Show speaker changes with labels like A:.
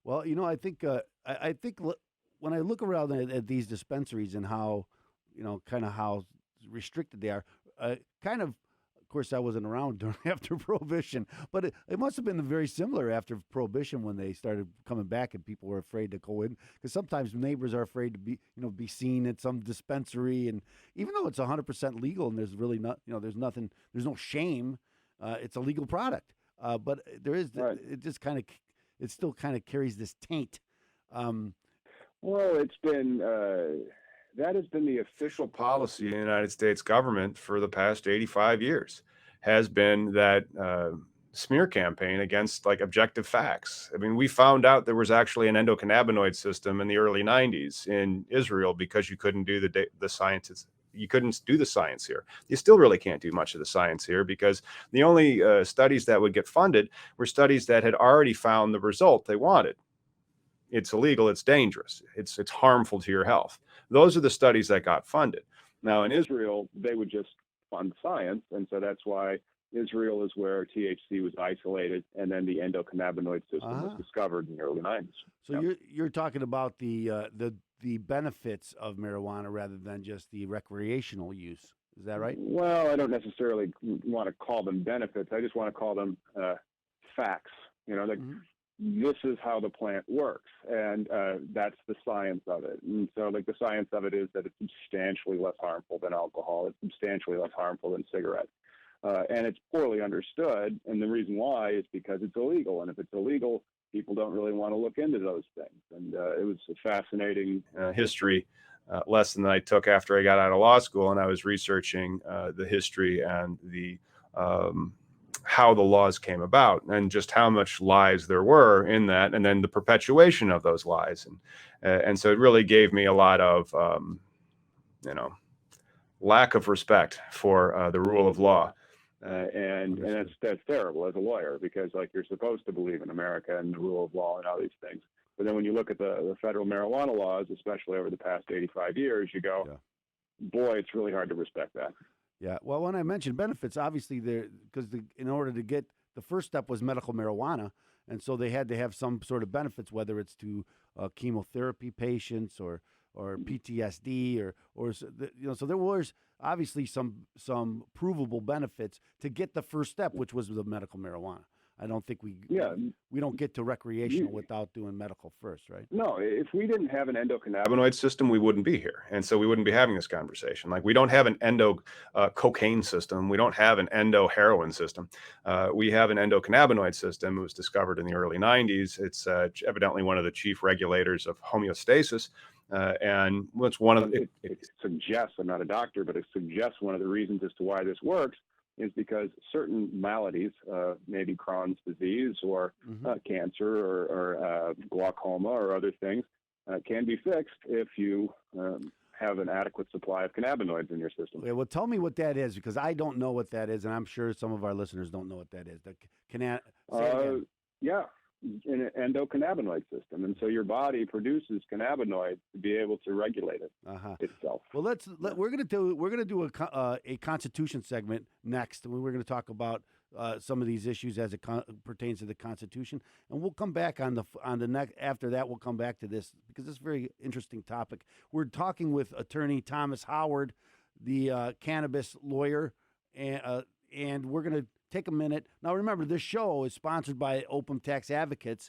A: Well, I think when I look around at these dispensaries and how, kind of how restricted they are, kind of course, I wasn't around during after Prohibition, but it must have been very similar after Prohibition when they started coming back and people were afraid to go in because sometimes neighbors are afraid to be seen at some dispensary, and even though it's 100% legal and there's really not, there's nothing, there's no shame, it's a legal product, but there is,
B: Right.
A: it just kind of it still kind of carries this taint. Um,
B: Well, it's been that has been the official policy in the United States government for the past 85 years, has been that smear campaign against like objective facts. I mean, we found out there was actually an endocannabinoid system in the early 90s in Israel because you couldn't do the science. You couldn't do the science here. You still really can't do much of the science here because the only studies that would get funded were studies that had already found the result they wanted. It's illegal, it's dangerous, it's harmful to your health. Those are the studies that got funded. Now in Israel, they would just fund science, and so that's why Israel is where THC was isolated, and then the endocannabinoid system was
A: uh
B: discovered in the early 90s.
A: So
B: Yeah.
A: you're talking about the benefits of marijuana rather than just the recreational use. Is that right?
B: Well, I don't necessarily want to call them benefits. I just want to call them facts. Like
A: Hmm.
B: this is how the plant works, and that's the science of it. And so, like the science of it is that it's substantially less harmful than alcohol. It's substantially less harmful than cigarettes, and it's poorly understood. And the reason why is because it's illegal, and if it's illegal, people don't really want to look into those things. And it was a fascinating history lesson that I took after I got out of law school, and I was researching the history and the how the laws came about and just how much lies there were in that, and then the perpetuation of those lies, and so it really gave me a lot of you know lack of respect for the rule of law. And that's terrible as a lawyer because like you're supposed to believe in America and the rule of law and all these things. But then when you look at the federal marijuana laws, especially over the past 85 years, you go,
A: Yeah.
B: boy, it's really hard to respect that.
A: Yeah. Well, when I mentioned benefits, obviously there because in order to get the first step was medical marijuana, and so they had to have some sort of benefits, whether it's to chemotherapy patients or PTSD so there was obviously some provable benefits to get the first step, which was the medical marijuana. I don't think
B: Yeah,
A: we don't get to recreational
B: you,
A: without doing medical first, right?
B: no, if we didn't have an endocannabinoid system, we wouldn't be here. And so we wouldn't be having this conversation. Like, we don't have an endo cocaine system. We don't have an endo heroin system. We have an endocannabinoid system. It was discovered in the early 90s. It's evidently one of the chief regulators of homeostasis. And it's one of it suggests, I'm not a doctor, but it suggests one of the reasons as to why this works is because certain maladies, maybe Crohn's disease or
A: Hmm.
B: cancer or glaucoma or other things, can be fixed if you have an adequate supply of cannabinoids in your system.
A: Okay, well, tell me what that is because I don't know what that is, and I'm sure some of our listeners don't know what that is. Say it
B: Uh,
A: again.
B: yeah, in an endocannabinoid system. And so your body produces cannabinoids to be able to regulate it
A: Uh huh.
B: itself.
A: Well,
B: Yeah.
A: we're gonna do a Constitution segment next. We're gonna talk about some of these issues as it pertains to the Constitution, and we'll come back on the next. After that, we'll come back to this because it's a very interesting topic. We're talking with Attorney Thomas Howard, the cannabis lawyer, and we're gonna take a minute now. Remember, this show is sponsored by Open Tax Advocates,